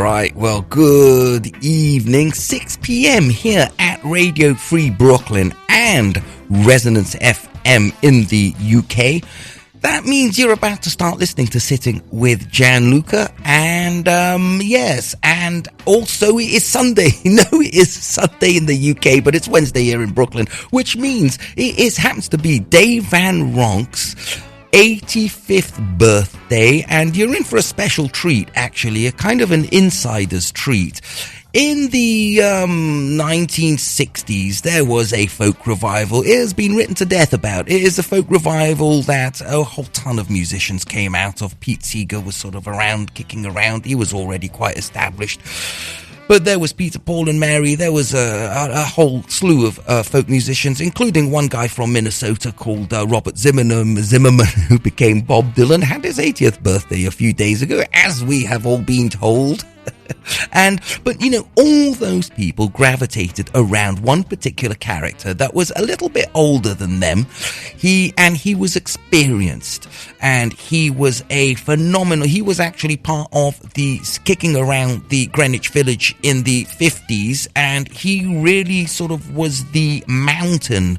right, well, good evening. 6 p.m. here at Radio Free Brooklyn and Resonance FM in the UK. That means you're about to start listening to Sitting with Gianluca, and yes, and also it is Sunday. No, it is Sunday in the UK, but it's Wednesday here in Brooklyn, which means happens to be Dave Van Ronk's 85th birthday, and you're in for a special treat, actually, a kind of an insider's treat. In the 1960s, there was a folk revival. It has been written to death about. It is a folk revival that a whole ton of musicians came out of. Pete Seeger was sort of around, kicking around. He was already quite established. But there was Peter, Paul and Mary. There was a whole slew of folk musicians, including one guy from Minnesota called Robert Zimmerman, who became Bob Dylan, had his 80th birthday a few days ago, as we have all been told. But you know, all those people gravitated around one particular character that was a little bit older than them. He was experienced, and he was a phenomenal. He was actually part of the kicking around the Greenwich Village in the 50s, and he really sort of was the mountain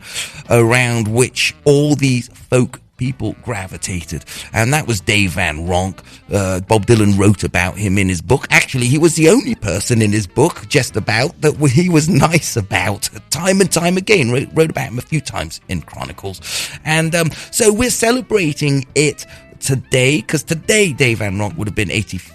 around which all these folk people gravitated, and that was Dave Van Ronk. Bob Dylan wrote about him in his book. Actually, he was the only person in his book, just about, that he was nice about, time and time again. Wrote about him a few times in Chronicles. And so we're celebrating it today, because today Dave Van Ronk would have been 85.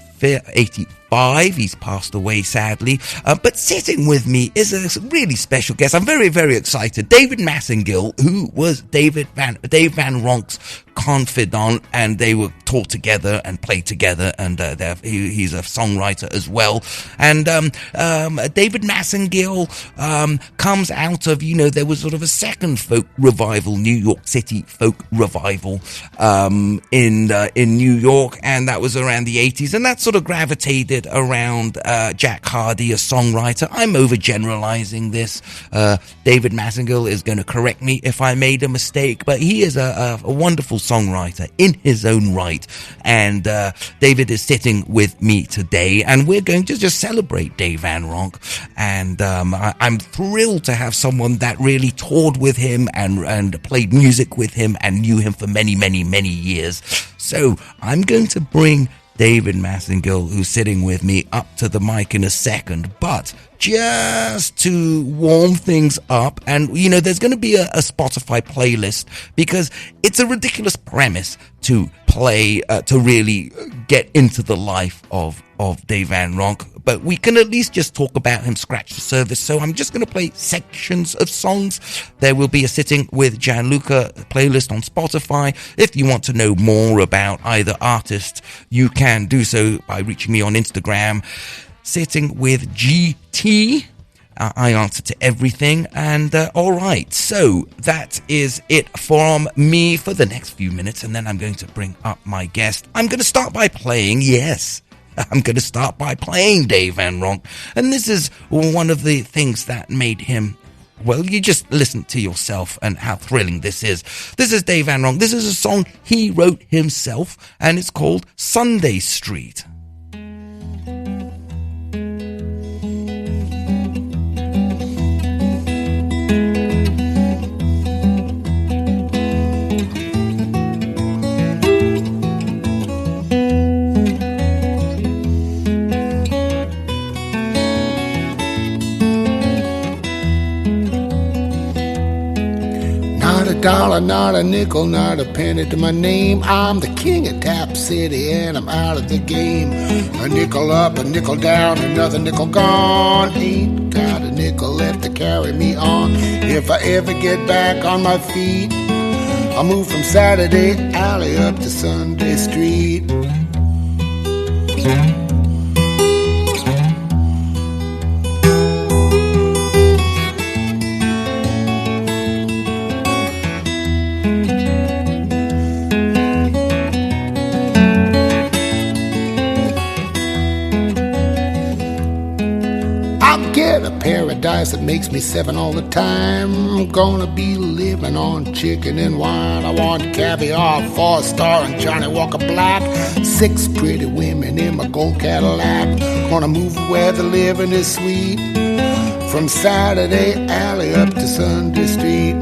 He's passed away, sadly. But sitting with me is a really special guest. I'm very, very excited. David Massengill, who was Dave Van Ronk's confidant, and they were taught together and played together, and he's a songwriter as well. And David Massengill comes out of, you know, there was sort of a second folk revival, New York City folk revival in New York, and that was around the 80s, and that sort of gravitated around Jack Hardy, a songwriter. I'm overgeneralizing this. David Massengill is going to correct me if I made a mistake, but he is a wonderful songwriter in his own right. And David is sitting with me today, and we're going to just celebrate Dave Van Ronk. And I'm thrilled to have someone that really toured with him and played music with him and knew him for many, many, many years. So I'm going to bring David Massengill, who's sitting with me, up to the mic in a second, but just to warm things up, and you know, there's going to be a Spotify playlist, because it's a ridiculous premise to play, to really get into the life of Dave Van Ronk, but we can at least just talk about him, scratch the surface. So I'm just going to play sections of songs. There will be a Sitting with Gianluca playlist on Spotify. If you want to know more about either artist, you can do so by reaching me on Instagram, Sitting with GT. I answer to everything. And all right, so that is it from me for the next few minutes, and then I'm going to bring up my guest. I'm going to start by playing, I'm going to start by playing Dave Van Ronk, and this is one of the things that made him, well, you just listen to yourself and how thrilling this is. This is Dave Van Ronk. This is a song he wrote himself, and it's called Sunday Street. $1, not a nickel, not a penny to my name. I'm the king of Tap City and I'm out of the game. A nickel up, a nickel down, another nickel gone. Ain't got a nickel left to carry me on. If I ever get back on my feet, I'll move from Saturday Alley up to Sunday Street. had a paradise that makes me seven all the time. I'm gonna be living on chicken and wine. I want caviar, 4-star, and Johnny Walker Black. 6 pretty women in my gold Cadillac. Gonna move where the living is sweet, from Saturday Alley up to Sunday Street.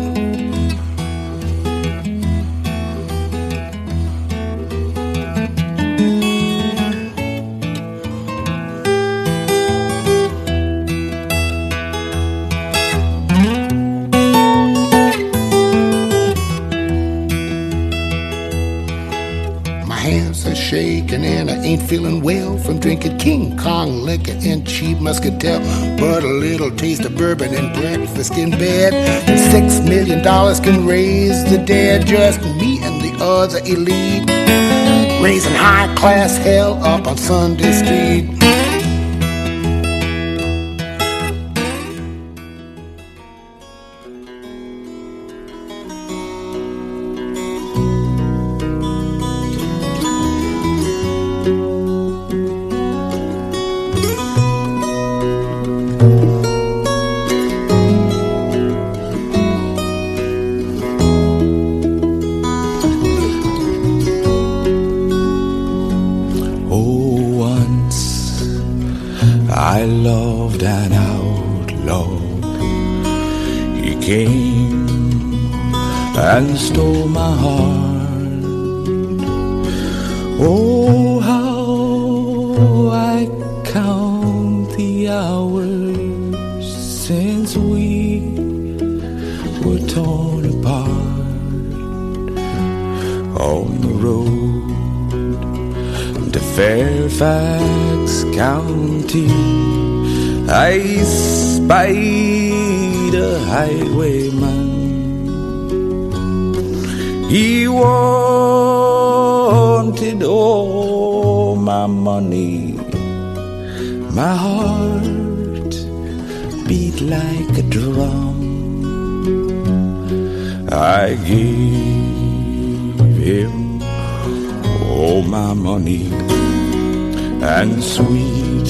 Shaking and I ain't feeling well from drinking King Kong liquor and cheap muscatel, but a little taste of bourbon and breakfast in bed, and $6 million can raise the dead. Just me and the other elite, raising high class hell up on Sunday Street. I loved an outlaw. He came and stole my heart. Oh, how I count the hours since we were torn apart. On the road to Fairfax County, I spied a highwayman. He wanted all my money. My heart beat like a drum. I gave him all my money, and sweet,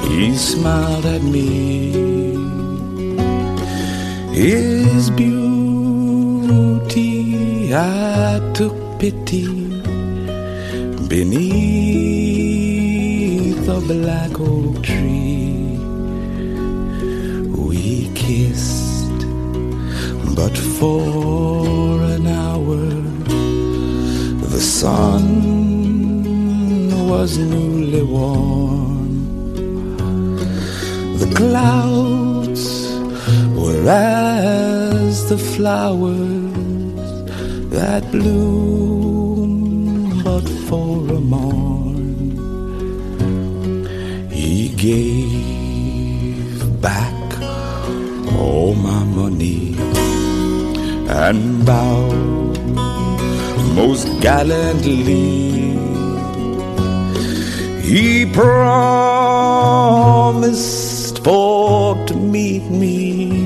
he smiled at me. His beauty I took pity beneath a black oak tree. We kissed, but for an hour. The sun was newly warm. The clouds were as the flowers that bloom but for a morn. He gave back all my money and bowed most gallantly. He promised for to meet me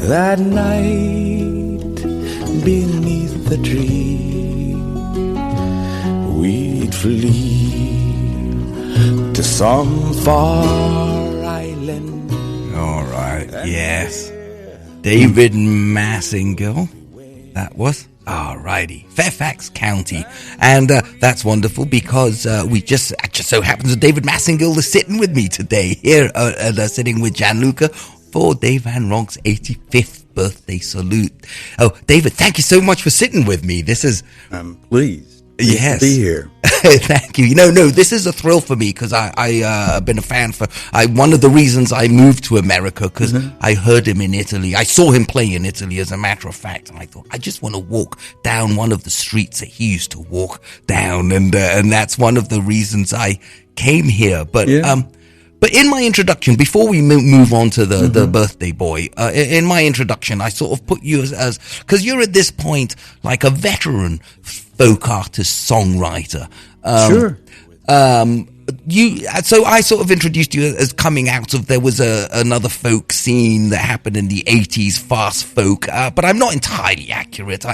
that night beneath the tree. We'd flee to some far island. All right, yes. David Massengill, that was. Alrighty, Fairfax County, and that's wonderful because we just so happens that David Massengill is sitting with me today here, sitting with Gianluca for Dave Van Ronk's 85th birthday salute. Oh, David, thank you so much for sitting with me. This is pleased. Yes, to be here. Thank you. No, this is a thrill for me because I've been a fan for. One of the reasons I moved to America because I heard him in Italy. I saw him play in Italy, as a matter of fact, and I thought I just want to walk down one of the streets that he used to walk down, and that's one of the reasons I came here. But But in my introduction, before we move on to the birthday boy, in my introduction, I sort of put you as because you're at this point like a veteran folk artist songwriter. Sure. So I sort of introduced you as coming out of, there was another folk scene that happened in the 80s, fast folk, but I'm not entirely accurate.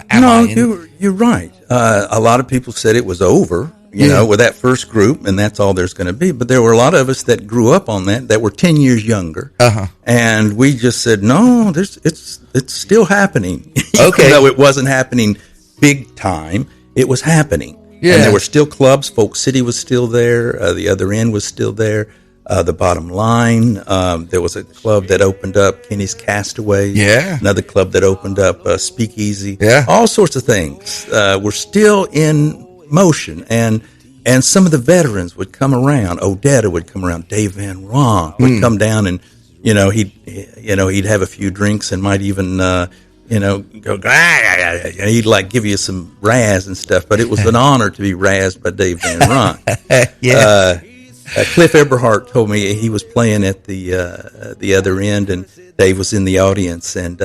You're right. A lot of people said it was over, with that first group, and that's all there's going to be. But there were a lot of us that grew up on that were 10 years younger, and we just said, no, it's still happening. Okay, even though it wasn't happening big time, it was happening. Yeah, and there were still clubs. Folk City was still there. The Other End was still there. The Bottom Line. There was a club that opened up, Kenny's Castaway. Yeah. Another club that opened up, Speakeasy. Yeah. All sorts of things were still in motion, and some of the veterans would come around. Odetta would come around. Dave Van Ronk would come down, and he'd have a few drinks and might even go. And he'd like give you some razz and stuff. But it was an honor to be razzed by Dave Van Ronk. Yeah. Cliff Eberhardt told me he was playing at the Other End, and Dave was in the audience, and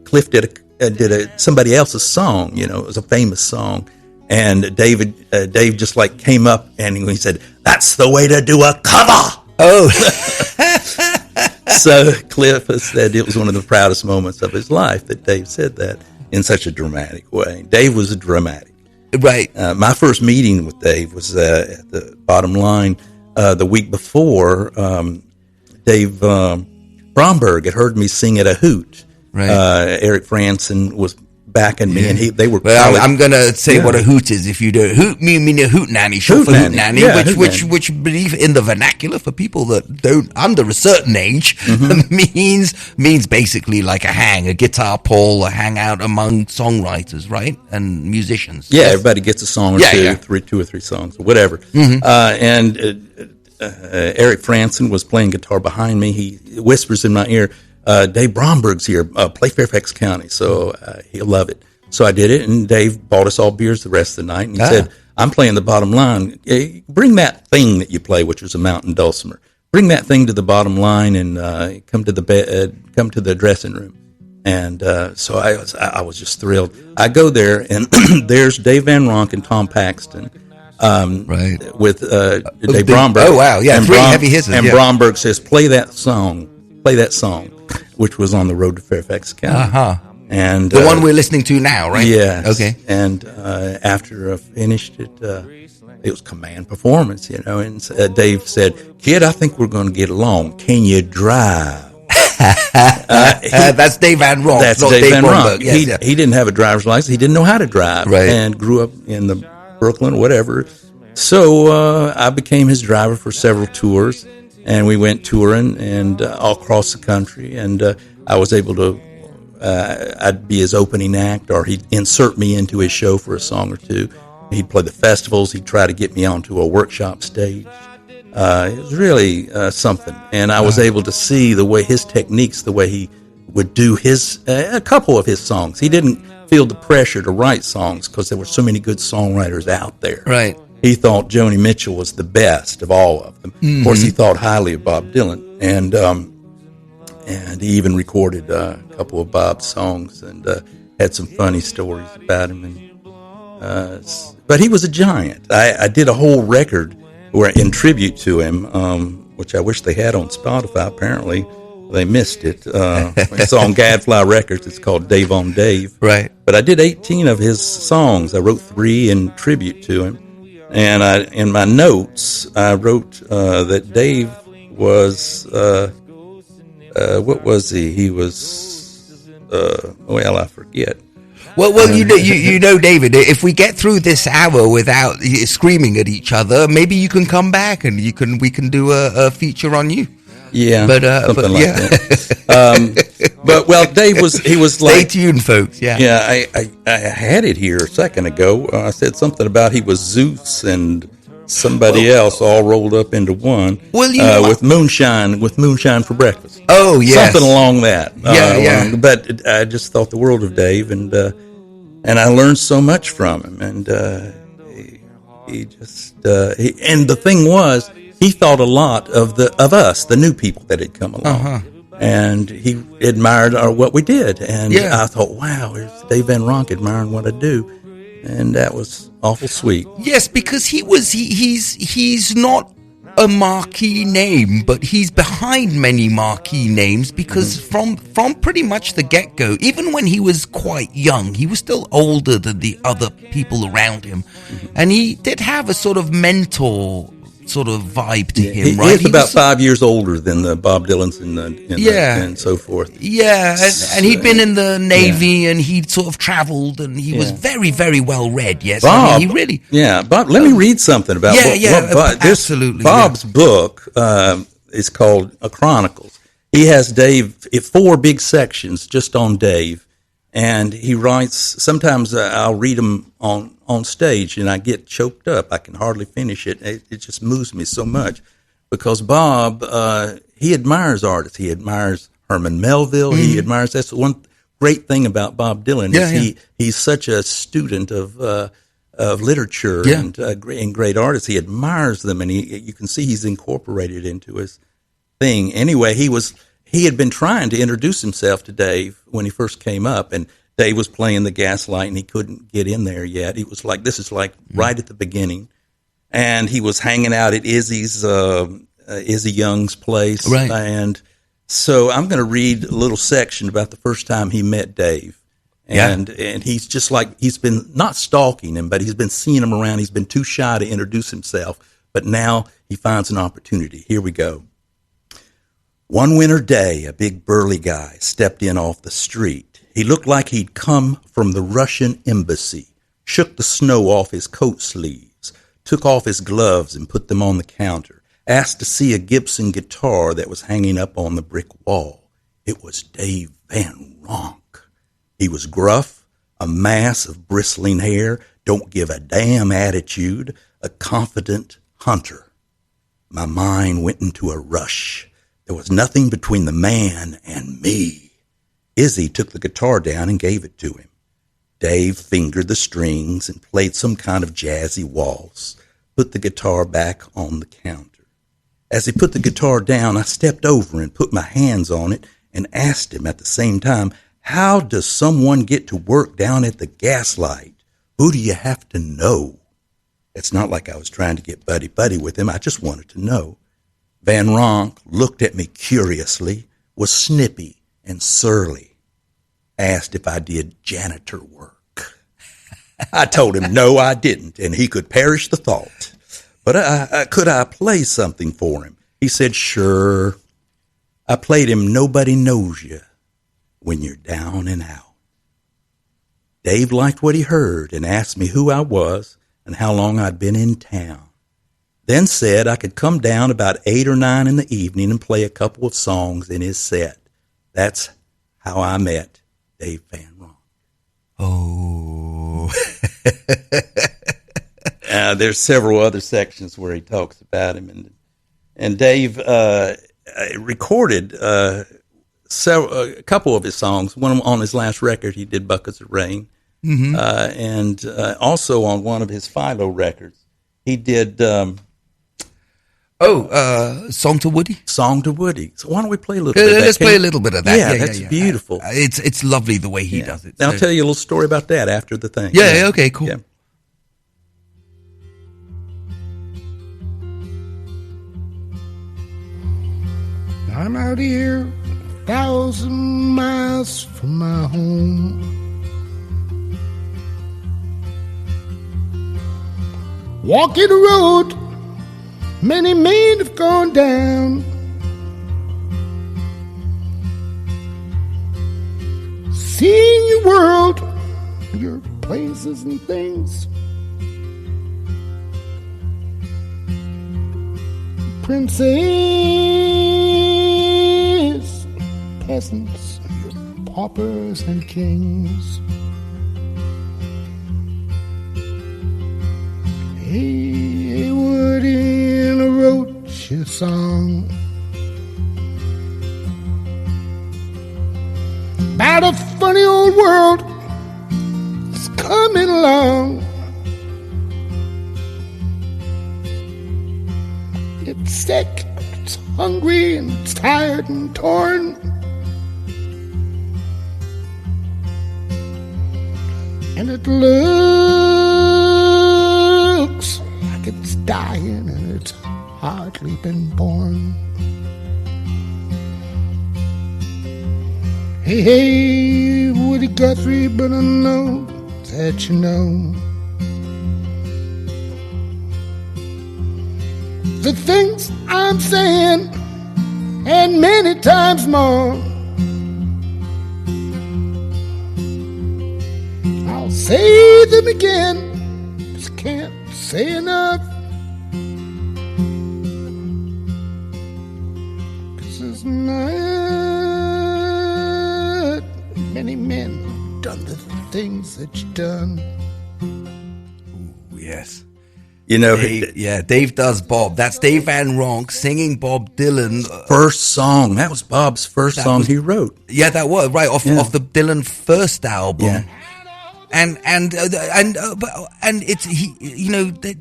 Cliff did somebody else's song. It was a famous song, and Dave just like came up and he said, "That's the way to do a cover." Oh, so Cliff said it was one of the proudest moments of his life that Dave said that in such a dramatic way. Dave was dramatic. Right. My first meeting with Dave was at the Bottom Line the week before. Dave Bromberg had heard me sing at a hoot. Right. Eric Franson was backing me, and they were. Well, I'm going to say what a hoot is. If you do hoot, mean a hoot nanny, short for hoot nanny, which believe in the vernacular for people that don't under a certain age means basically like a guitar pull, a hangout among songwriters, right, and musicians. Yeah, everybody gets a song or two or three songs, or whatever. And Eric Franson was playing guitar behind me. He whispers in my ear, Dave Bromberg's here, play Fairfax County, so he'll love it. So I did it, and Dave bought us all beers the rest of the night, and he said, I'm playing the Bottom Line. Bring that thing that you play, which was a mountain dulcimer. Bring that thing to the Bottom Line and come to the dressing room. And so I was just thrilled. I go there, and there's Dave Van Ronk and Tom Paxton. With Dave Bromberg. Oh, wow, yeah, three heavy hitters. And Bromberg says, play that song, which was on the road to Fairfax County. And the one we're listening to now, right? Yeah. Okay. And after I finished it, it was command performance, and Dave said, kid, I think we're going to get along. Can you drive? That's Dave Van Ronk. That's Dave Van Ronk. He didn't have a driver's license. He didn't know how to drive. Right. And grew up in the Brooklyn or whatever. So I became his driver for several tours. And we went touring and all across the country, and I was able to. I'd be his opening act, or he'd insert me into his show for a song or two. He'd play the festivals. He'd try to get me onto a workshop stage. It was really something, and I was able to see the way his techniques, the way he would do his a couple of his songs. He didn't feel the pressure to write songs because there were so many good songwriters out there. Right. He thought Joni Mitchell was the best of all of them. Of course, he thought highly of Bob Dylan, and he even recorded a couple of Bob's songs and had some funny stories about him. But he was a giant. I did a whole record in tribute to him, which I wish they had on Spotify. Apparently, they missed it. It's on Gadfly Records. It's called Dave on Dave. Right. But I did 18 of his songs. I wrote 3 in tribute to him. And in my notes, I wrote that Dave was, what was he? He was, I forget. Well, you know, David, if we get through this hour without screaming at each other, maybe you can come back and we can do a feature on you. Yeah, something like that. But Dave was stay tuned, folks. Yeah. I had it here a second ago. I said something about he was Zeus and somebody else all rolled up into one. Well, with moonshine for breakfast. Oh, yes, something along that. Yeah. But I just thought the world of Dave, and I learned so much from him. And and the thing was, he thought a lot of us, the new people that had come along, and he admired what we did. And I thought, wow, here's Dave Van Ronk admiring what I do, and that was awful sweet. Yes, because he's not a marquee name, but he's behind many marquee names because from pretty much the get-go, even when he was quite young, he was still older than the other people around him, and he did have a sort of mentor sort of vibe to him, right? He's about 5 years older than the Bob Dylan's and so forth. Yeah, and he'd been in the Navy, and he'd sort of traveled, and he was very, very well read. Yes, Bob, I mean, he really. Yeah, Bob. Let me read something about. Absolutely. Bob's book is called Chronicles. He has Dave 4 big sections just on Dave, and he writes. Sometimes I'll read them on stage, and I get choked up. I can hardly finish it. It just moves me so much because Bob, he admires artists. He admires Herman Melville. He admires. That's one great thing about Bob Dylan. He's such a student of literature and great artists. He admires them, and you can see he's incorporated into his thing. Anyway, he had been trying to introduce himself to Dave when he first came up, and Dave was playing the Gaslight, and he couldn't get in there yet. He was like, this is like right at the beginning. And he was hanging out at Izzy Young's place. Right. And so I'm going to read a little section about the first time he met Dave. And he's just like, he's been not stalking him, but he's been seeing him around. He's been too shy to introduce himself. But now he finds an opportunity. Here we go. One winter day, a big burly guy stepped in off the street. He looked like he'd come from the Russian embassy, shook the snow off his coat sleeves, took off his gloves and put them on the counter, asked to see a Gibson guitar that was hanging up on the brick wall. It was Dave Van Ronk. He was gruff, a mass of bristling hair, don't give a damn attitude, a confident hunter. My mind went into a rush. There was nothing between the man and me. Izzy took the guitar down and gave it to him. Dave fingered the strings and played some kind of jazzy waltz, put the guitar back on the counter. As he put the guitar down, I stepped over and put my hands on it and asked him at the same time, how does someone get to work down at the Gaslight? Who do you have to know? It's not like I was trying to get buddy-buddy with him. I just wanted to know. Van Ronk looked at me curiously, was snippy and surly, asked if I did janitor work. I told him no, I didn't, and he could perish the thought. But could I play something for him? He said, sure. I played him Nobody Knows You When You're Down and Out. Dave liked what he heard and asked me who I was and how long I'd been in town. Then said I could come down about 8 or 9 in the evening and play a couple of songs in his set. That's how I met Dave Van Ronk. Oh. There's several other sections where he talks about him. And Dave recorded a couple of his songs. One on his last record, he did Buckets of Rain. And also on one of his Philo records, he did... Song to Woody? Song to Woody. So why don't we play a little bit of that? Let's play a little bit of that. Yeah, that's beautiful. It's lovely the way he does it. Now, I'll tell you a little story about that after the thing. Yeah, okay, cool. Yeah. I'm out here 1,000 miles from my home. Walking the road many men have gone down. Seeing your world, your places and things. Princes, peasants, paupers and kings. Hey, Woody, I wrote you a song about a funny old world that's coming along. It's sick, it's hungry, and it's tired and torn. And it looks like it's dying, and it's hardly been born. Hey, hey, Woody Guthrie, but I know that you know the things I'm saying, and many times more. I'll say them again, just can't say enough. 'Cause there's not many men who've done the things that you've done. Ooh, yes. You know, Dave does Bob. That's Dave Van Ronk singing Bob Dylan. First song. That was Bob's first song he wrote. Yeah, that was right off the Dylan first album. Yeah. And it's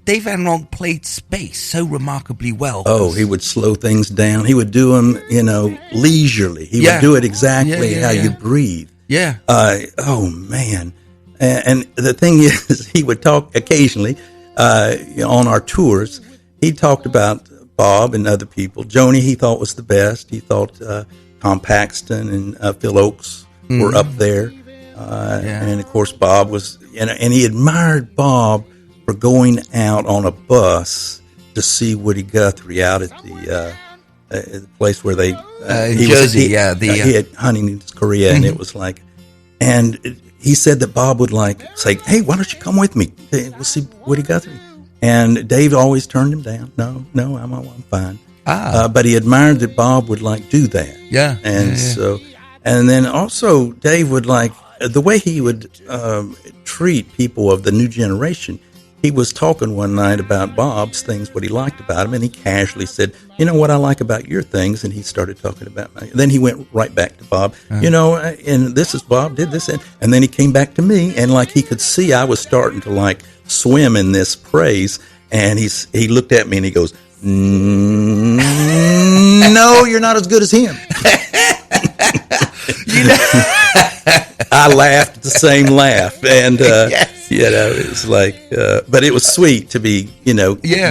Dave Van Ronk played space so remarkably well. Oh, he would slow things down. He would do them, leisurely. He would do it exactly how you breathe. Yeah. Oh man. And the thing is, he would talk occasionally. On our tours, he talked about Bob and other people. Joni, he thought was the best. He thought Tom Paxton and Phil Oakes were up there. And of course, Bob was, and he admired Bob for going out on a bus to see Woody Guthrie out at the place where they Jersey, he had hunting in Korea, and it was like, and he said that Bob would say, "Hey, why don't you come with me? We'll see Woody Guthrie." And Dave always turned him down. No, I'm fine. But he admired that Bob would do that. Yeah. And so, and then also Dave would the way he would treat people of the new generation. He was talking one night about Bob's things, what he liked about him, and he casually said, "You know what I like about your things?" And he started talking about me. Then he went right back to Bob, and this is Bob did this, and then he came back to me, and he could see I was starting to swim in this praise, and he looked at me and he goes, "No, you're not as good as him." I laughed the same laugh, and yes. It was but it was sweet to be,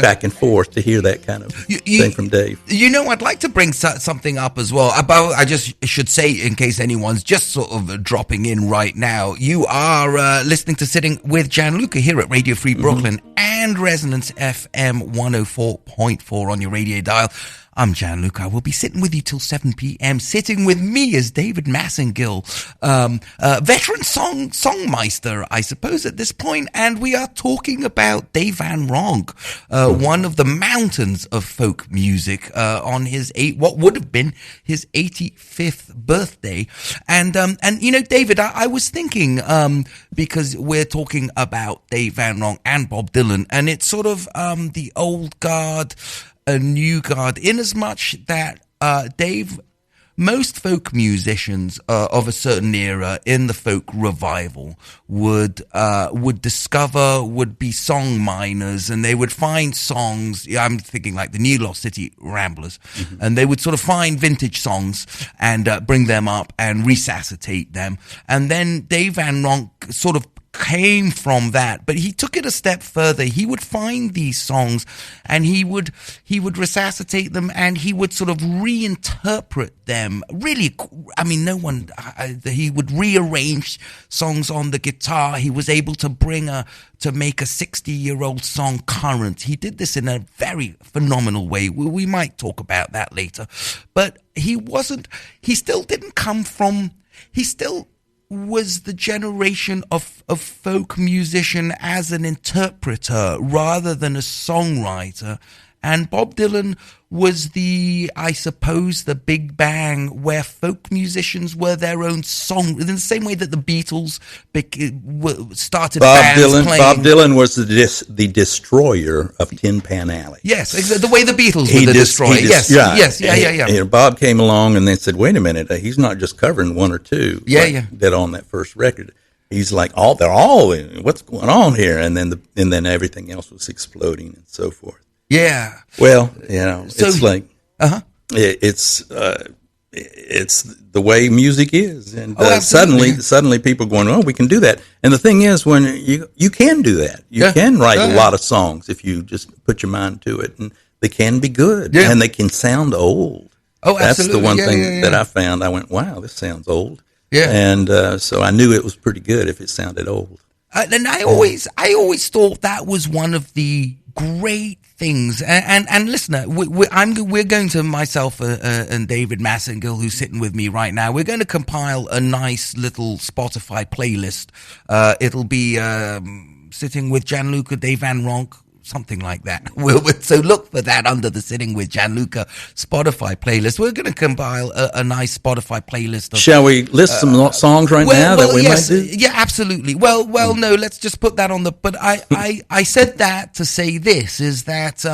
back and forth to hear that kind of thing from Dave. I'd like to bring something up as well. I just should say, in case anyone's just sort of dropping in right now, you are listening to Sitting with Gianluca here at Radio Free Brooklyn and Resonance FM 104.4 on your radio dial. I'm Gianluca. I will be sitting with you till 7 p.m. Sitting with me is David Massengill, veteran songmeister, I suppose, at this point. And we are talking about Dave Van Ronk, one of the mountains of folk music, on his what would have been his 85th birthday. And David, I was thinking, because we're talking about Dave Van Ronk and Bob Dylan, and it's sort of the old guard, a new guard, in as much that Dave, most folk musicians of a certain era in the folk revival would be song miners, and they would find songs. I'm thinking like the New Lost City Ramblers, and they would sort of find vintage songs and bring them up and resuscitate them. And then Dave Van Ronk sort of came from that, but he took it a step further. He would find these songs and he would resuscitate them, and he would sort of reinterpret them. Really, he would rearrange songs on the guitar. He was able to make a 60-year-old song current. He did this in a very phenomenal way. We might talk about that later, but he still was the generation of folk musician as an interpreter rather than a songwriter. And Bob Dylan was the big bang where folk musicians were their own song, in the same way that the Beatles started bands playing. Bob Dylan was the destroyer of Tin Pan Alley. Yes, the way the Beatles were the destroyer. Yeah. Bob came along and they said, "Wait a minute, he's not just covering one or two." That on that first record. He's like, they're all what's going on here, and then everything else was exploding and so forth. Yeah. Well, it's like it's the way music is, and suddenly people are going, "Oh, we can do that." And the thing is, when you can do that, you can write a lot of songs if you just put your mind to it. And they can be good, and they can sound old. Oh, absolutely. That's the one thing that I found. I went, wow, this sounds old. Yeah. And so I knew it was pretty good if it sounded old. And I always thought that was one of the great things. And listener, we're going to, myself and David Massengill, who's sitting with me right now, we're going to compile a nice little Spotify playlist. It'll be sitting with Gianluca, Dave Van Ronk, something like that. So look for that under the Sitting with Gianluca Spotify playlist. We're going to compile a nice Spotify playlist. Shall we list some songs now that we might do? Yeah, absolutely. Well, no, let's just put that on the, but I said that to say this, is that,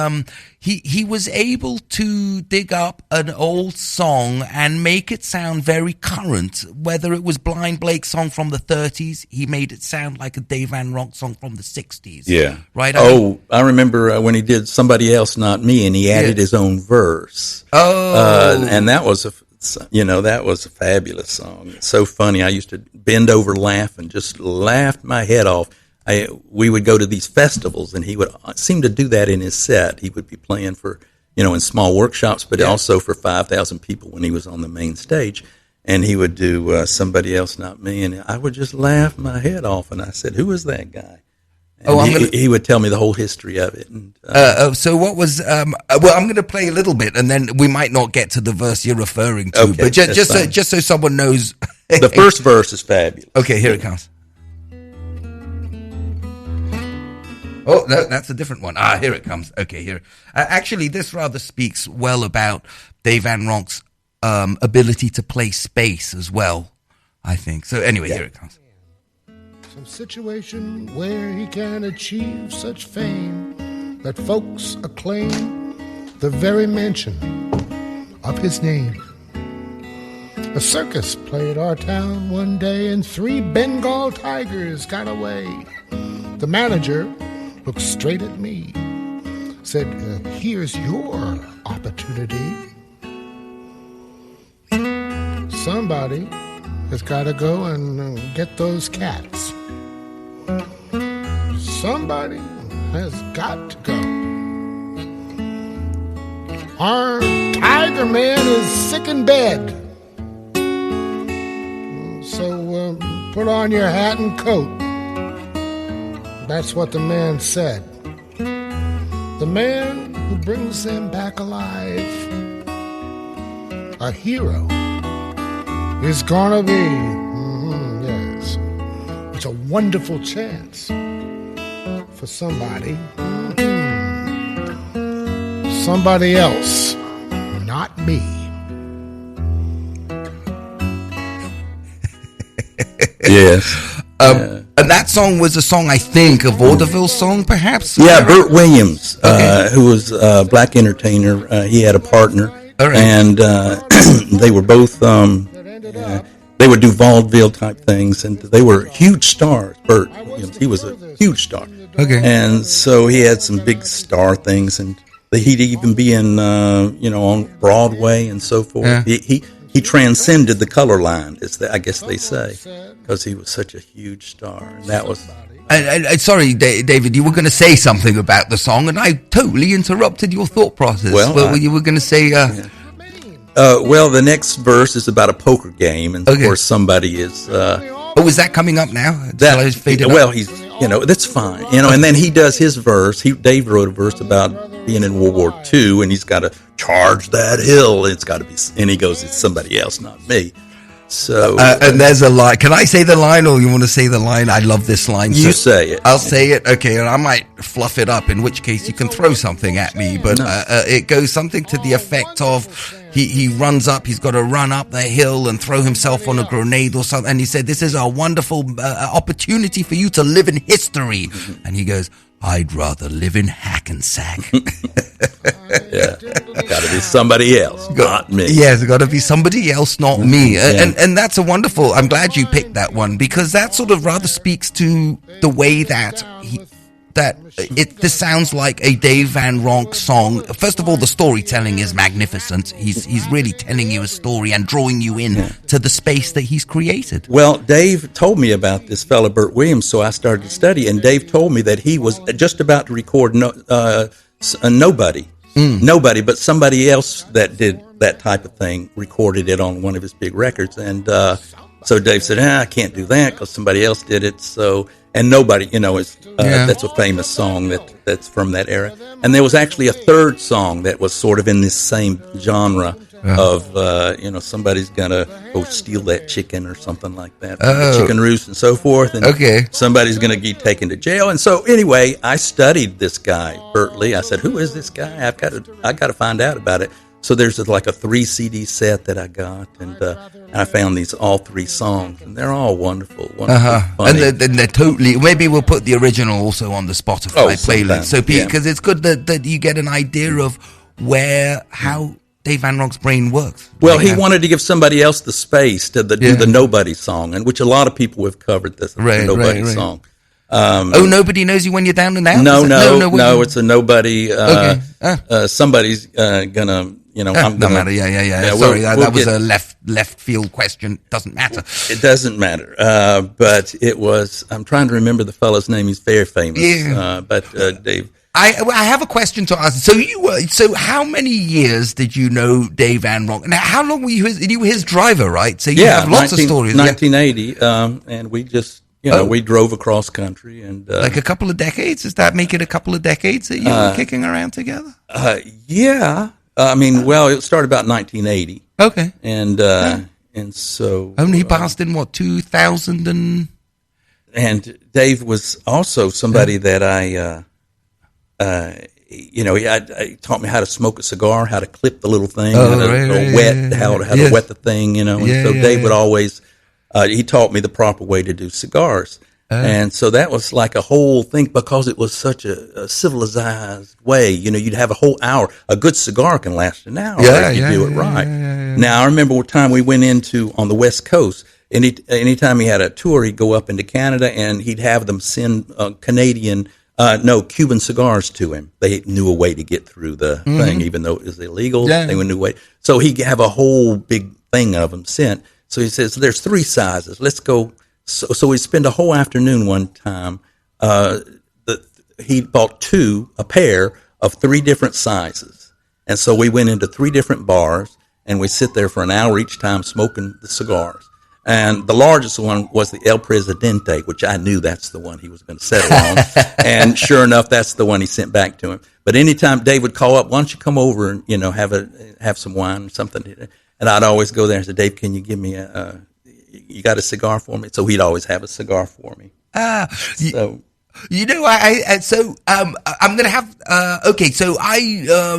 he was able to dig up an old song and make it sound very current. Whether it was Blind Blake's song from the 30s, he made it sound like a Dave Van Ronk song from the 60s. Yeah. Right? I remember when he did Somebody Else, Not Me, and he added his own verse. Oh. And that was a fabulous song. It's so funny. I used to bend over laugh and just laughed my head off. We would go to these festivals, and he would seem to do that in his set. He would be playing for, in small workshops, but also for 5,000 people when he was on the main stage. And he would do Somebody Else, Not Me, and I would just laugh my head off. And I said, "Who is that guy?" And he would tell me the whole history of it. And, so what was? I'm going to play a little bit, and then we might not get to the verse you're referring to. Okay, but just so someone knows, the first verse is fabulous. Okay, here it comes. Oh, no, that's a different one. Here it comes. Okay, here. Actually, this rather speaks well about Dave Van Ronk's ability to play space as well, I think. So anyway, here it comes. Some situation where he can achieve such fame that folks acclaim the very mention of his name. A circus played our town one day and 3 Bengal tigers got away. The manager looked straight at me, said, "Here's your opportunity. Somebody has got to go and get those cats. Somebody has got to go. Our tiger man is sick in bed. So put on your hat and coat." That's what the man said. The man who brings them back alive, a hero, is gonna be, yes, it's a wonderful chance for somebody, somebody else, not me. Yes. And that song was a song, I think, a vaudeville song, perhaps? Yeah, Burt Williams, who was a black entertainer. He had a partner, and they were both, they would do vaudeville type things, and they were huge stars. Burt Williams, he was a huge star. Okay. And so he had some big star things, and he'd even be in, on Broadway and so forth. Yeah. He transcended the color line, I guess they say, because he was such a huge star. And that was. Sorry, David, you were going to say something about the song, and I totally interrupted your thought process. Well, you were going to say. Well, the next verse is about a poker game, and of course somebody is. Is that coming up now? He's, that's fine, and then he does his verse. Dave wrote a verse about being in World War II, and he's got to charge that hill. It's got to be, and he goes, "It's somebody else, not me." So, and there's a line. Can I say the line, or you want to say the line? I love this line. You say it. I'll say it. Okay, and I might fluff it up. In which case, you can throw something at me. But it goes something to the effect of he runs up. He's got to run up the hill and throw himself on a grenade or something. And he said, "This is a wonderful opportunity for you to live in history." And he goes, "I'd rather live in Hackensack." Yeah, got to be somebody else, not me. Yeah, it's got to be somebody else, not me. And that's a wonderful. I'm glad you picked that one, because that sort of rather speaks to the way that this sounds like a Dave Van Ronk song. First of all, the storytelling is magnificent. He's really telling you a story and drawing you in to the space that he's created. Well, Dave told me about this fella Burt Williams, so I started to study. And Dave told me that he was just about to record Nobody. Nobody, but somebody else that did that type of thing recorded it on one of his big records. And so Dave said, I can't do that because somebody else did it. So, and nobody, that's a famous song that's from that era. And there was actually a third song that was sort of in this same genre of, somebody's going to go steal that chicken or something like that. The chicken roost and so forth. And somebody's going to get taken to jail. And so anyway, I studied this guy, Bert Lee. I said, who is this guy? I got to find out about it. So there's like a 3 CD set that I got, and I found all 3 songs, and they're all wonderful, funny. And they're totally. Maybe we'll put the original also on the Spotify playlist, so because it's good that you get an idea of how Dave Van Ronk's brain works. Well, he wanted to give somebody else the space to do the Nobody song, and which a lot of people have covered this Nobody song. Nobody knows you when you're down and out? No, it's a nobody. Somebody's gonna. I'm no matter. Yeah. Sorry, that was a left field question. Doesn't matter. It doesn't matter. But it was. I'm trying to remember the fellow's name. He's very famous. Yeah. But Dave. I have a question to ask. So how many years did you know Dave Van Ronk? And how long were you his driver, right? So you have lots of stories. 1980, and we just. We drove across country and like a couple of decades. Does that make it a couple of decades that you were kicking around together? Yeah. It started about 1980. Okay. And so only passed in 2000 and Dave was also somebody that he taught me how to smoke a cigar, how to clip the little thing, how to wet the thing, And so Dave would always. He taught me the proper way to do cigars. And so that was like a whole thing because it was such a civilized way. You'd have a whole hour. A good cigar can last an hour if you do it right. Now, I remember one time we went on the West Coast. Anytime he had a tour, he'd go up into Canada and he'd have them send Cuban cigars to him. They knew a way to get through the thing, even though it was illegal. They knew a way. So he'd have a whole big thing of them sent. So he says, there's 3 sizes. Let's go. So we spent a whole afternoon one time. He bought a pair of 3 different sizes. And so we went into 3 different bars, and we sit there for an hour each time smoking the cigars. And the largest one was the El Presidente, which I knew that's the one he was going to settle on. And sure enough, that's the one he sent back to him. But anytime Dave would call up, why don't you come over and, have some wine or something. And I'd always go there and say, Dave, can you give me you got a cigar for me? So he'd always have a cigar for me. I'm going to have, so I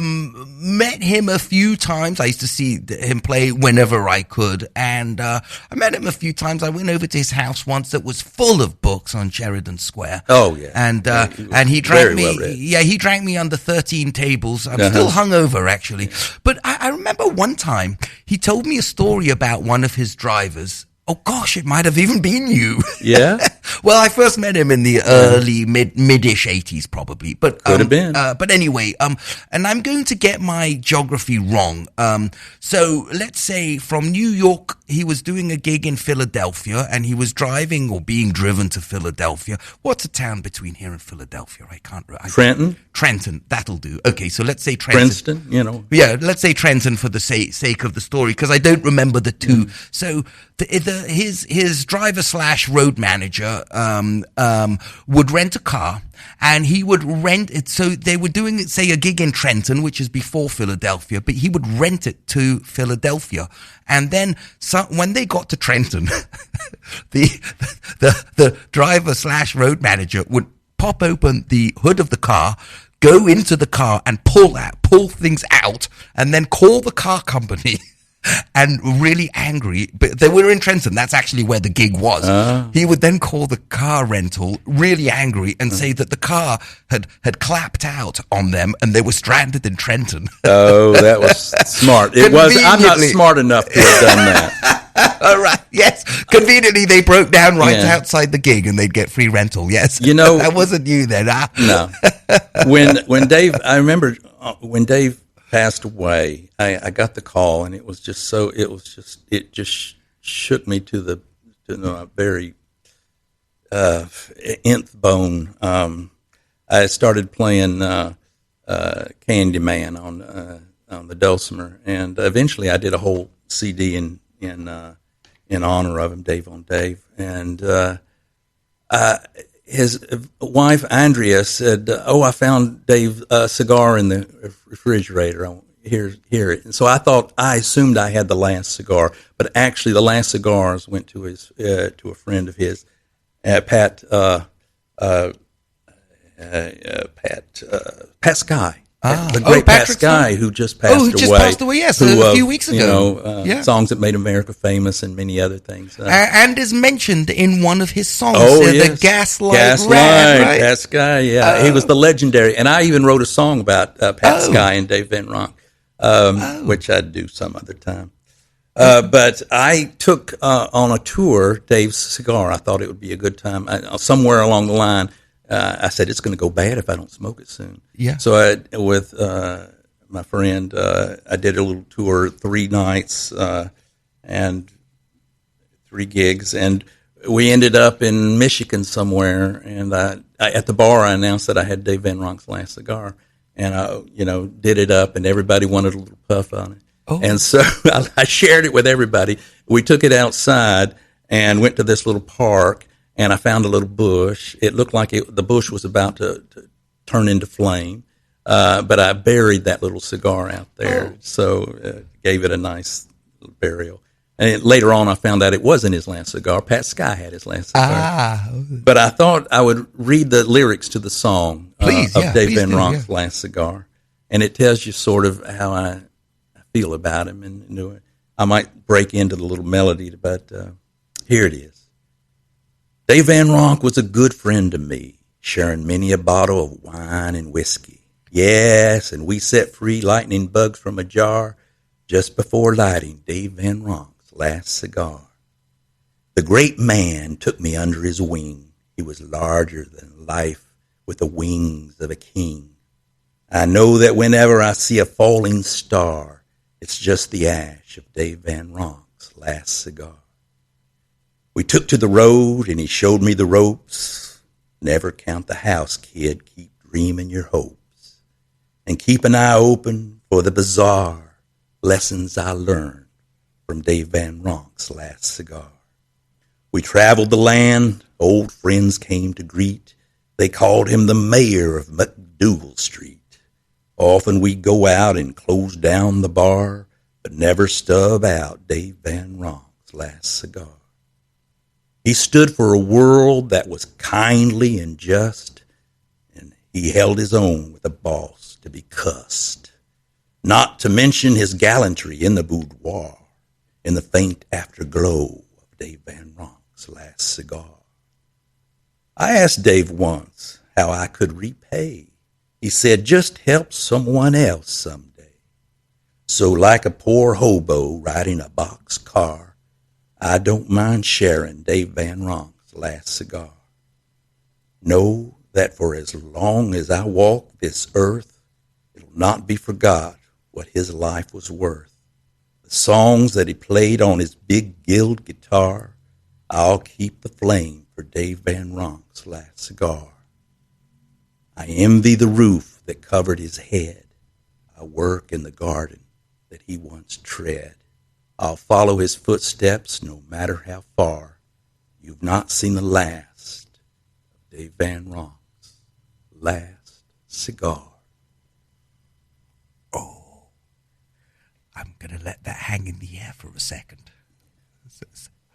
met him a few times. I used to see him play whenever I could. And I met him a few times. I went over to his house once that was full of books on Sheridan Square. Oh, yeah. And he drank me. Yeah, he drank me under 13 tables. I'm still hungover, actually. But I remember one time he told me a story about one of his drivers. Oh gosh, it might have even been you. Yeah. Well, I first met him in the early mid-ish 80s, probably. But could have been. But anyway, and I'm going to get my geography wrong. So let's say from New York, he was doing a gig in Philadelphia, and he was driving or being driven to Philadelphia. What's a town between here and Philadelphia? Trenton. Trenton. That'll do. Okay, so let's say Trenton. Princeton. Yeah, let's say Trenton for the sake of the story, because I don't remember the two. So his driver / road manager would rent a car, and he would rent it. So they were doing, say, a gig in Trenton, which is before Philadelphia, but he would rent it to Philadelphia. And then when they got to Trenton, the driver / road manager would pop open the hood of the car, go into the car and pull things out, and then call the car company. And really angry, but they were in Trenton. That's actually where the gig was. He would then call the car rental, really angry, and say that the car had clapped out on them and they were stranded in Trenton. Oh, that was smart. It was. I'm not smart enough to have done that. All right. Yes. Conveniently, they broke down outside the gig, and they'd get free rental. Yes. That wasn't you then. No. When Dave, I remember when Dave passed away, I got the call, and it just shook me to the very nth bone. I started playing Candyman on the dulcimer, and eventually I did a whole CD in honor of him, Dave on Dave, and his wife Andrea said, "Oh, I found Dave a cigar in the refrigerator. Hear it." And so I assumed I had the last cigar, but actually the last cigars went to to a friend of his, Pat Sky. The great Pat Sky, who just passed away. Oh, who just passed away, yes, a few weeks ago. Songs that made America famous and many other things. And is mentioned in one of his songs, yes. the Gaslight Rat, right? Pat Sky, yeah. He was the legendary. And I even wrote a song about Pat Sky and Dave Van Ronk, which I'd do some other time. But I took on a tour Dave's cigar. I thought it would be a good time. Somewhere along the line, I said, it's going to go bad if I don't smoke it soon. Yeah. So with my friend, I did a little tour, 3 nights and 3 gigs. And we ended up in Michigan somewhere. And at the bar, I announced that I had Dave Van Ronk's last cigar. And I, did it up, and everybody wanted a little puff on it. Oh. And so I shared it with everybody. We took it outside and went to this little park. And I found a little bush. It looked like the bush was about to turn into flame, but I buried that little cigar out there, so gave it a nice burial. And later on, I found out it wasn't his last cigar. Pat Sky had his last cigar. But I thought I would read the lyrics to the song of Dave Van Ronk's last cigar, and it tells you sort of how I feel about him. And I might break into the little melody, but here it is. Dave Van Ronk was a good friend to me, sharing many a bottle of wine and whiskey. Yes, and we set free lightning bugs from a jar just before lighting Dave Van Ronk's last cigar. The great man took me under his wing. He was larger than life with the wings of a king. I know that whenever I see a falling star, it's just the ash of Dave Van Ronk's last cigar. We took to the road, and he showed me the ropes. Never count the house, kid. Keep dreaming your hopes. And keep an eye open for the bizarre lessons I learned from Dave Van Ronk's last cigar. We traveled the land. Old friends came to greet. They called him the mayor of McDougal Street. Often we'd go out and close down the bar, but never stub out Dave Van Ronk's last cigar. He stood for a world that was kindly and just, and he held his own with a boss to be cussed. Not to mention his gallantry in the boudoir, in the faint afterglow of Dave Van Ronk's last cigar. I asked Dave once how I could repay. He said, just help someone else someday. So like a poor hobo riding a box car, I don't mind sharing Dave Van Ronk's last cigar. Know that for as long as I walk this earth, it'll not be forgot what his life was worth. The songs that he played on his big Guild guitar, I'll keep the flame for Dave Van Ronk's last cigar. I envy the roof that covered his head. I work in the garden that he once tread. I'll follow his footsteps no matter how far. You've not seen the last of Dave Van Ronk's last cigar. Oh, I'm going to let that hang in the air for a second.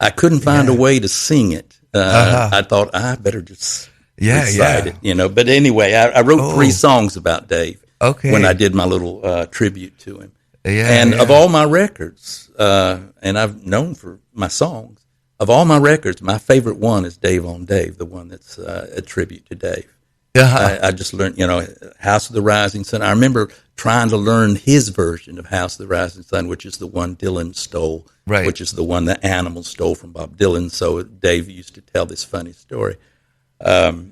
I couldn't find a way to sing it. I thought I better just recite it, But anyway, I wrote 3 songs about Dave when I did my little tribute to him. Of all my records, and I've known for my songs, of all my records, my favorite one is Dave on Dave, the one that's a tribute to Dave. I just learned, House of the Rising Sun. I remember trying to learn his version of House of the Rising Sun, which is the one Dylan stole, which is the one that Animals stole from Bob Dylan. So Dave used to tell this funny story about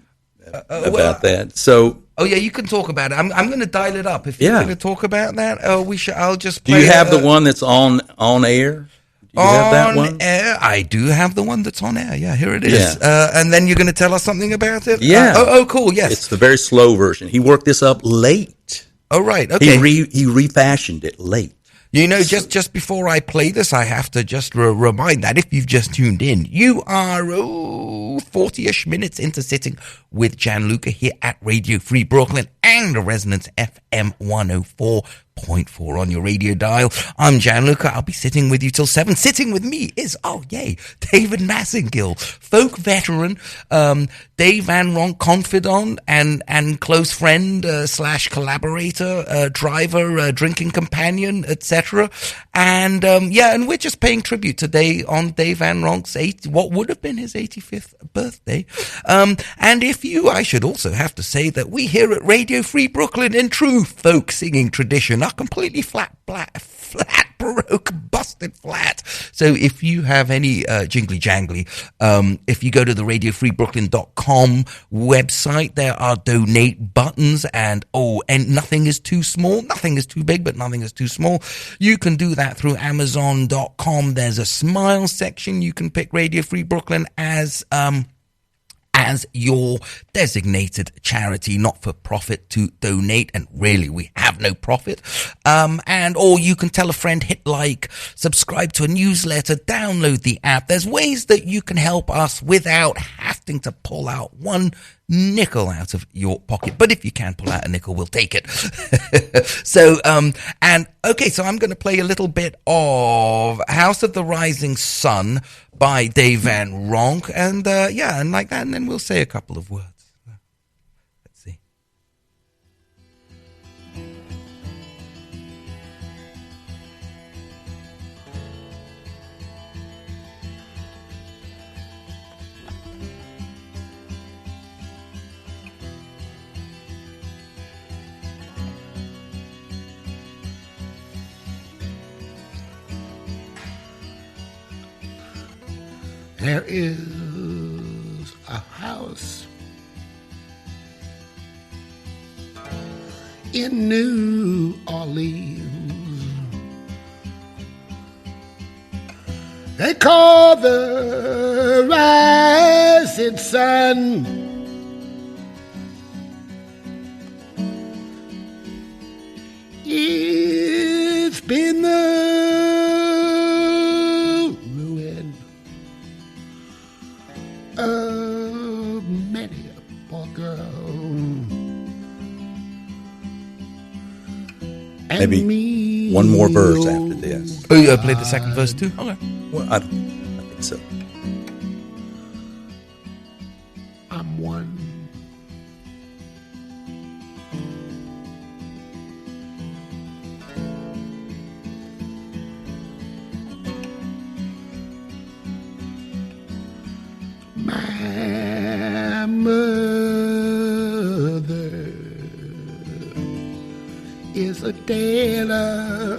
that. So. Oh yeah, you can talk about it. I'm going to dial it up if you're going to talk about that. I'll just play. Do you have the one that's on air? Do you have that one? Air? I do have the one that's on air. Yeah, here it is. And then you're going to tell us something about it. Yeah. Cool. Yes. It's the very slow version. He worked this up late. Oh, right. Okay. He refashioned it late. You know, just before I play this, I have to just remind that if you've just tuned in, you are 40-ish minutes into sitting with Gianluca here at Radio Free Brooklyn and the Resonance FM 104.4 on your radio dial. I'm Gianluca. I'll be sitting with you till 7. Sitting with me is, David Massengill, folk veteran, Dave Van Ronk confidant and close friend / collaborator, driver, drinking companion, etc. And and we're just paying tribute today on Dave Van Ronk's what would have been his 85th birthday. And I should also have to say that we here at Radio Free Brooklyn, in true folk singing tradition, are completely flat, baroque, busted flat. So if you have any jingly jangly, if you go to the radiofreebrooklyn.com website, there are donate buttons, and nothing is too small, nothing is too big, but nothing is too small. You can do that through Amazon.com. There's a smile section. You can pick Radio Free Brooklyn as your designated charity, not for profit, to donate. And really, we have no profit. Or you can tell a friend, hit like, subscribe to a newsletter, download the app. There's ways that you can help us without having to pull out one nickel out of your pocket. But if you can pull out a nickel, we'll take it. So I'm going to play a little bit of House of the Rising Sun by Dave Van Ronk, and like that, and then we'll say a couple of words. Let's see. There is a house in New Orleans. They call the rising sun. It's been the many a poor girl. Maybe one more verse after this. Oh, you played the second verse too? Okay. Well, I think so. I'm one. My mother is a tailor.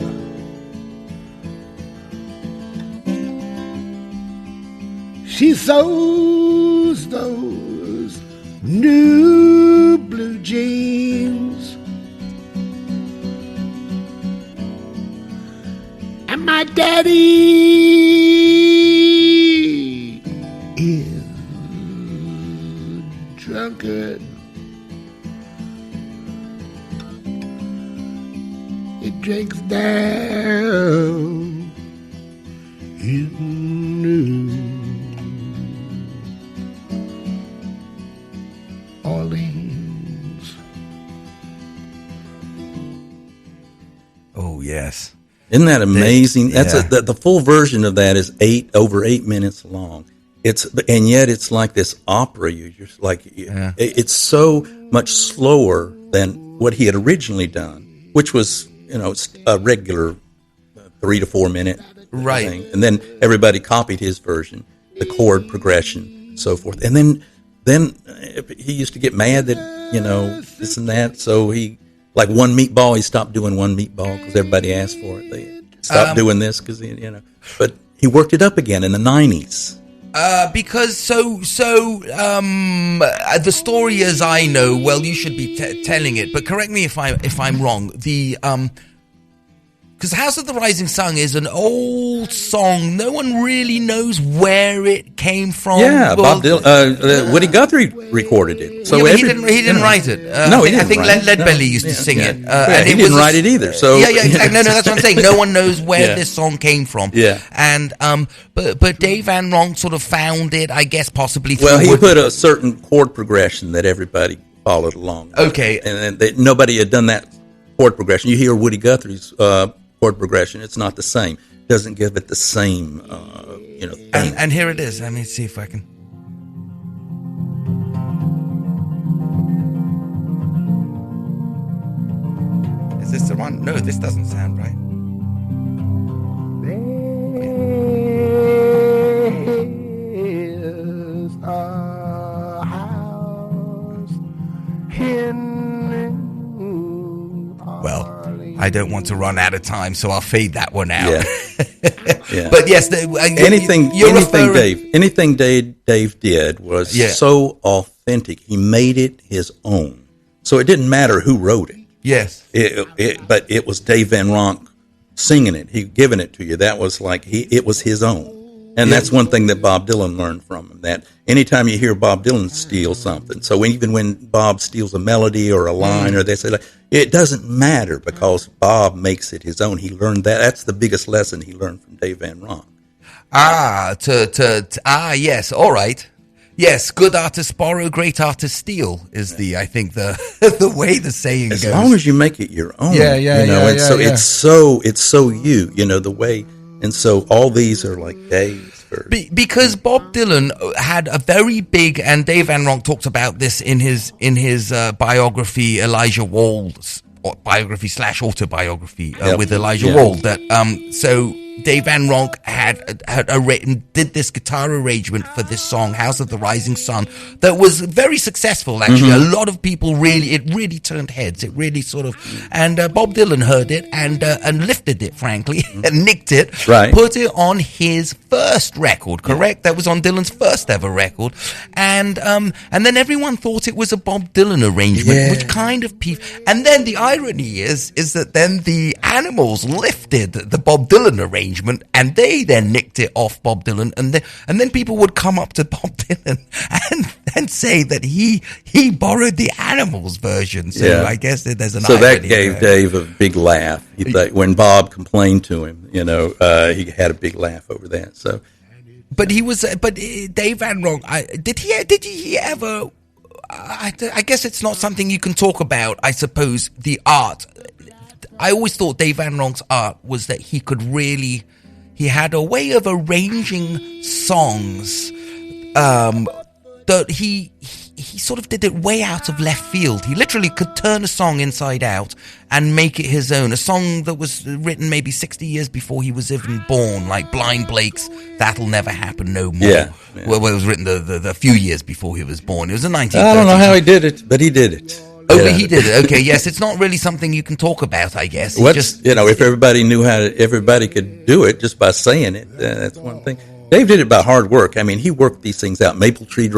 She sews those new blue jeans. And my daddy is drunkard. He drinks down his New Orleans. Oh, yes. Isn't that amazing? The full version of that is over 8 minutes long. And yet it's like this opera. You just it's so much slower than what he had originally done, which was a regular 3 to 4 minute thing. And then everybody copied his version, the chord progression, so forth. And then he used to get mad that this and that. So he one meatball, he stopped doing one meatball because everybody asked for it. They stopped doing this because but he worked it up again in the 90s. Because the story as I know, well, you should be telling it, but correct me if I'm wrong. Because House of the Rising Sun is an old song. No one really knows where it came from. Yeah, Bob Dylan, Woody Guthrie recorded it. So he didn't write it. No, he didn't. I think Led Belly used to sing it. And he didn't write it either. So exactly. No, that's what I'm saying. No one knows where this song came from. Yeah, and but Dave Van Ronk sort of found it, I guess, possibly. Well, he put a certain chord progression that everybody followed along. Okay, and nobody had done that chord progression. You hear Woody Guthrie's chord progression; it's not the same. It doesn't give it the same, thing. And here it is. Let me see if I can. Is this the one? No, this doesn't sound right. There's a house in Well, I don't want to run out of time, so I'll fade that one out. Yeah. But yes, anything Dave did was so authentic. He made it his own. So it didn't matter who wrote it. Yes. But it was Dave Van Ronk singing it. He giving it to you. That was like it was his own. And that's one thing that Bob Dylan learned from him, that anytime you hear Bob Dylan steal something, so even when Bob steals a melody or a line, or they say, it doesn't matter because Bob makes it his own. He learned that. That's the biggest lesson he learned from Dave Van Ronk. Yes, all right. Yes, good artists borrow, great artists steal is I think the way the saying goes. As long as you make it your own. It's so you, the way. And so all these are like Dave's. Because Bob Dylan had a very big, and Dave Van Ronk talked about this in his biography, Elijah Wald's biography / autobiography with Elijah Wald. That so Dave Van Ronk did this guitar arrangement for this song, House of the Rising Sun, that was very successful, actually. A lot of people it really turned heads. It really sort of, and Bob Dylan heard it and lifted it, frankly, and nicked it, right. Put it on his first record, correct? That was on Dylan's first ever record. And then everyone thought it was a Bob Dylan arrangement, which kind of and then the irony is that then the Animals lifted the Bob Dylan arrangement, and they then nicked it off Bob Dylan, and then people would come up to Bob Dylan and say that he borrowed the Animals version. So I guess there's an irony. So that gave Dave a big laugh. He thought, when Bob complained to him, he had a big laugh over that. So, but Dave Van Ronk, did he ever? I guess it's not something you can talk about. I suppose the art. I always thought Dave Van Ronk's art was that he had a way of arranging songs that he sort of did it way out of left field. He literally could turn a song inside out and make it his own. A song that was written maybe 60 years before he was even born, like Blind Blake's That'll Never Happen No More. Yeah. Well, it was written the few years before he was born. It was in 1930s. I don't know how he did it, but he did it. Oh, yeah. He did it. Okay, yes, it's not really something you can talk about, I guess. If everybody knew everybody could do it just by saying it, that's one thing. Dave did it by hard work. I mean, he worked these things out. Maple Leaf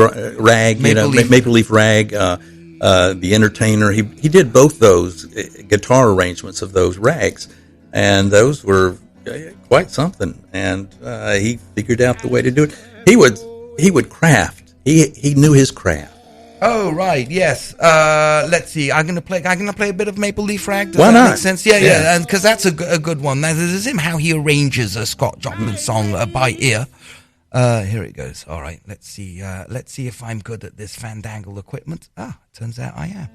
Rag, The Entertainer. He did both those guitar arrangements of those rags, and those were quite something. And he figured out the way to do it. He would craft. He knew his craft. Oh, right, yes. Let's see. I'm gonna play a bit of Maple Leaf Rag. Does Why that not? make sense? Yeah, and because that's a good one. This is him, how he arranges a Scott Joplin song by ear. Here it goes. All right, let's see if I'm good at this fandangle equipment. Turns out I am.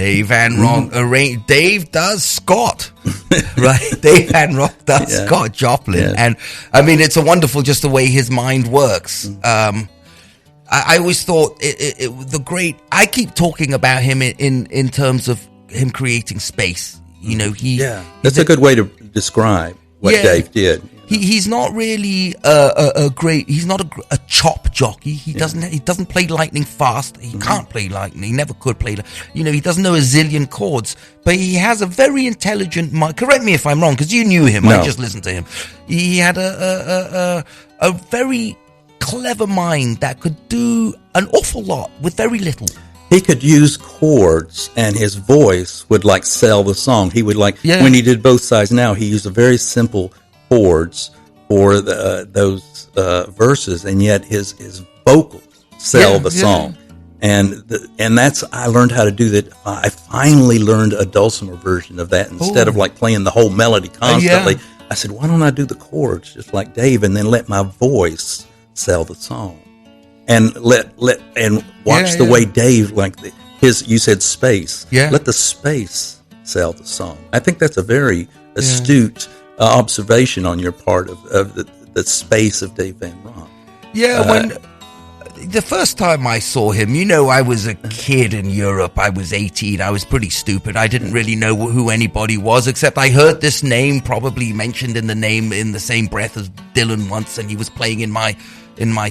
Dave Van Ronk arranged. Dave does Scott, right? Dave Van Ronk does Scott Joplin, and I mean, it's a wonderful just the way his mind works. I always thought the great. I keep talking about him in terms of him creating space. You know, that's a good way to describe what Dave did. He's not really a great. He's not a chop jockey. He doesn't play lightning fast. He can't play lightning. He never could play. You know, he doesn't know a zillion chords. But he has a very intelligent mind. Correct me if I'm wrong, because you knew him. No. I just listened to him. He had a very clever mind that could do an awful lot with very little. He could use chords, and his voice would like sell the song. He would when he did Both Sides Now, he used a very simple chords for those verses, and yet his vocals sell the song. And that's, I learned how to do that. I finally learned a dulcimer version of that instead of like playing the whole melody constantly. I said, why don't I do the chords just like Dave, and then let my voice sell the song, and watch the way Dave, like you said space. Let the space sell the song. I think that's a very astute observation on your part of the space of Dave Van Ronk. When the first time I saw him, you know, I was a kid in Europe. I was 18. I was pretty stupid. I didn't really know who anybody was, except I heard this name probably mentioned in the same breath as Dylan once, and he was playing in my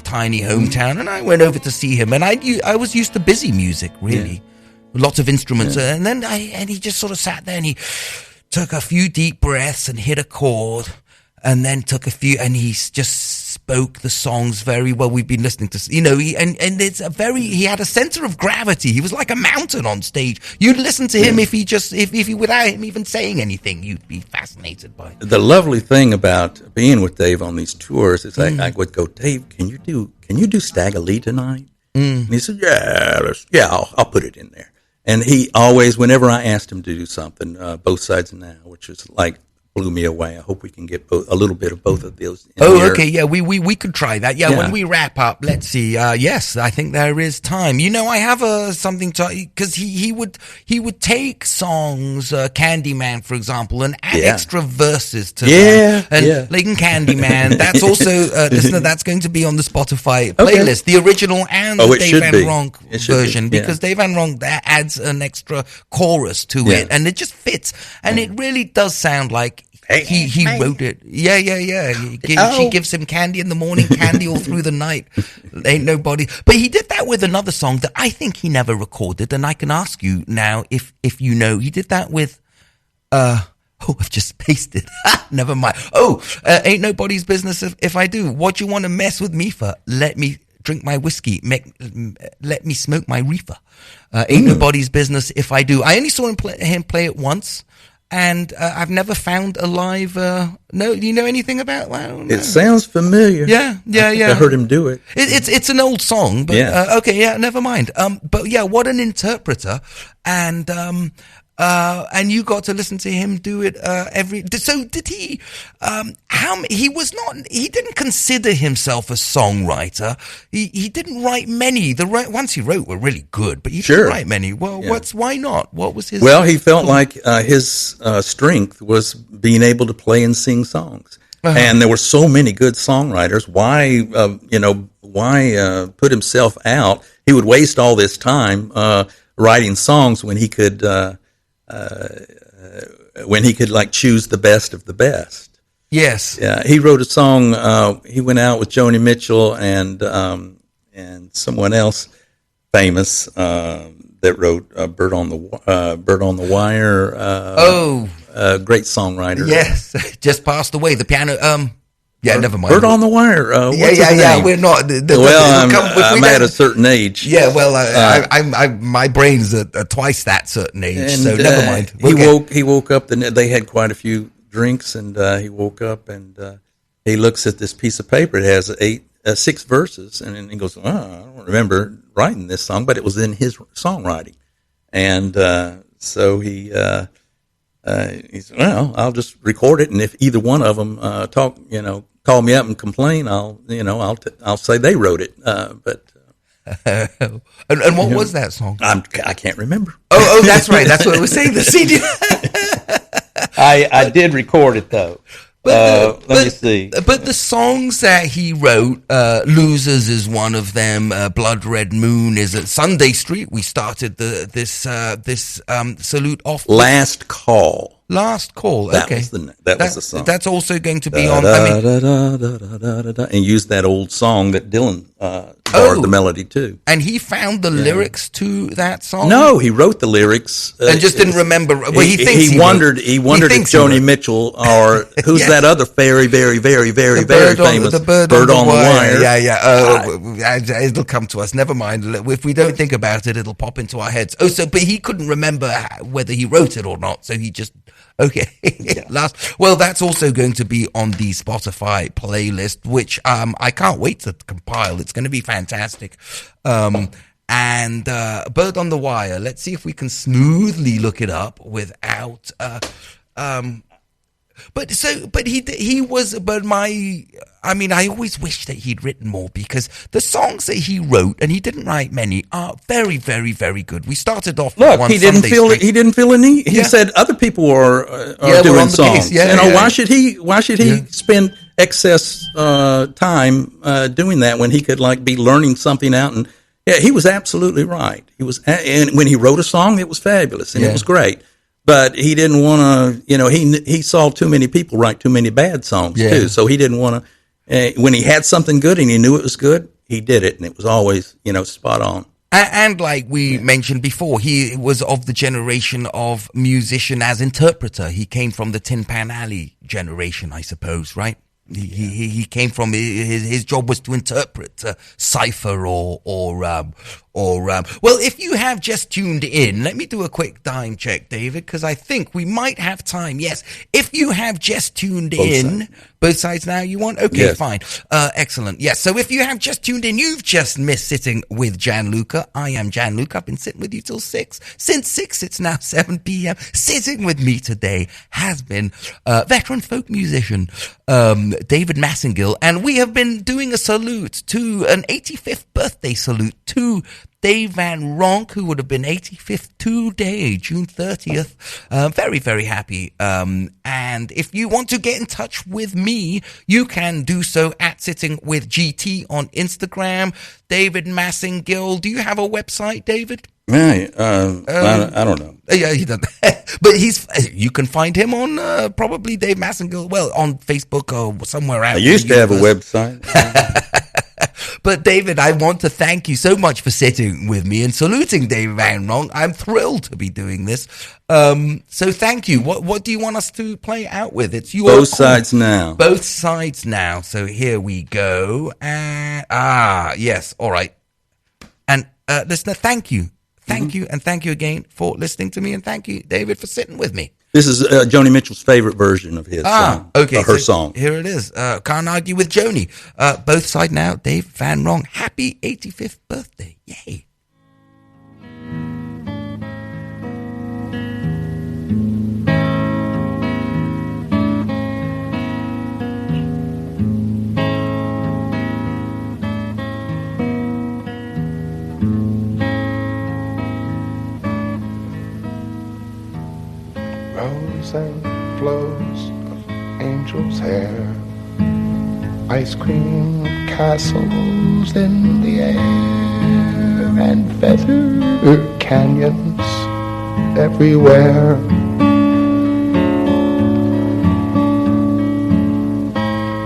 tiny hometown, and I went over to see him, and I was used to busy music, really, lots of instruments, and then he just sort of sat there and he took a few deep breaths and hit a chord, and then took a few, and he just spoke the songs very well. We've been listening to, you know, he had a center of gravity. He was like a mountain on stage. You'd listen to him if he without him even saying anything, you'd be fascinated by it. The lovely thing about being with Dave on these tours is I would go, Dave, can you do Stagger Lee tonight? And he said, I'll put it in there. And he always, whenever I asked him to do something, Both Sides Now, which was like, blew me away. I hope we can get a little bit of both of those. Okay, yeah, we could try that. Yeah, when we wrap up, let's see. Yes, I think there is time. You know, I have something to, because he would take songs, Candyman, for example, and add extra verses to them. And like in Candyman, that's also listener, that's going to be on the Spotify playlist, the original and the Dave Van Ronk version, because Dave Van Ronk adds an extra chorus to it, and it just fits, and it really does sound like he wrote it. She gives him candy in the morning, candy all through the night. Ain't nobody. But he did that with another song that I think he never recorded, and I can ask you now if you know. He did that with I've just spaced it. Never mind. Ain't nobody's business if I do. What you want to mess with me for? Let me drink my whiskey. Let me smoke my reefer. Ain't nobody's business if I do. I only saw him play it once. And I've never found a live. No, do you know anything about that? It sounds familiar. Yeah. I heard him do it. It's an old song, but never mind. But yeah, what an interpreter, and you got to listen to him do it So did he? He didn't consider himself a songwriter. He didn't write many. The ones he wrote were really good, but he didn't write many. Well, why not? What was his? Well, he felt like his strength was being able to play and sing songs, and there were so many good songwriters. Why put himself out? He would waste all this time writing songs when he could. When he could like choose the best of the best. Yes. Yeah. He wrote a song. He went out with Joni Mitchell and someone else famous that wrote "Bird on the Wire." Great songwriter. Yes, just passed away. The piano. Never mind. Bird on the Wire. We're not. I'm at a certain age. Yeah, well, my brain's at twice that certain age, and, so never mind. He woke up. They had quite a few drinks, and he woke up and he looks at this piece of paper. It has 6 verses, and then he goes, I don't remember writing this song, but it was in his songwriting, and so he said, well, I'll just record it, and if either one of them call me up and complain, I'll say they wrote it. But And what was that song? I can't remember. Oh, that's right. That's what I was saying. The CD. I did record it though. Let me see. But the songs that he wrote, "Losers" is one of them. "Blood Red Moon" is at Sunday Street. We started this salute off. Last Call. Last Call. Okay, that was the song. That's also going to be on. And use that old song that Dylan borrowed the melody to. And he found the lyrics to that song. No, he wrote the lyrics and just didn't remember. Well, he wondered if Joni Mitchell or who's yes. that other very famous the bird on the wire. Yeah. It'll come to us. Never mind. If we don't think about it, it'll pop into our heads. But he couldn't remember whether he wrote it or not, so he just. Okay. Yeah. Well, that's also going to be on the Spotify playlist, which I can't wait to compile. It's going to be fantastic. And Bird on the Wire. Let's see if we can smoothly look it up without. I always wish that he'd written more, because the songs that he wrote, and he didn't write many, are very, very, very good. We started off. Look, he didn't feel a need. He said other people are doing songs. Why should he spend excess time doing that when he could be learning something out? And he was absolutely right. And when he wrote a song, it was fabulous and it was great. But he didn't want to, he saw too many people write too many bad songs too. So he didn't want to. When he had something good and he knew it was good, he did it, and it was always, spot on. And like we mentioned before, he was of the generation of musician as interpreter. He came from the Tin Pan Alley generation, I suppose, right? He came from his job was to interpret cipher or well, if you have just tuned in, let me do a quick time check, David, because I think we might have time. Yes, if you have just tuned in, both sides now you want? Okay, yes. Fine. Excellent. Yes, so if you have just tuned in, you've just missed Sitting with Gianluca. I am Gianluca. I've been sitting with you till 6. Since 6, it's now 7 p.m. Sitting with me today has been veteran folk musician David Massengill, and we have been doing a salute to an 85th birthday salute to Dave Van Ronk, who would have been 85th today, June 30th. Very, very happy. And if you want to get in touch with me, you can do so at Sitting with GT on Instagram. David Massengill. Do you have a website, David? Right. I don't know. Yeah, he doesn't. But you can find him on probably Dave Massengill. Well, on Facebook or somewhere out. I used to have a website. But David, I want to thank you so much for sitting with me and saluting Dave Van Ronk. I'm thrilled to be doing this. So thank you. What do you want us to play out with? It's your Both Sides Now. Both Sides Now. So here we go. Yes. All right. And listener, thank you. Thank you. And thank you again for listening to me. And thank you, David, for sitting with me. This is Joni Mitchell's favorite version of his song. Okay. Her song. Here it is. Can't argue with Joni. Both Side Now, Dave Van Ronk. Happy 85th birthday. Yay. And flows of angels' hair, ice cream castles in the air, and feather canyons everywhere.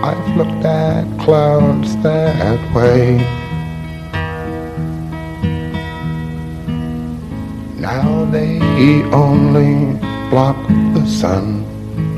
I've looked at clouds that way. Now they only block the sun.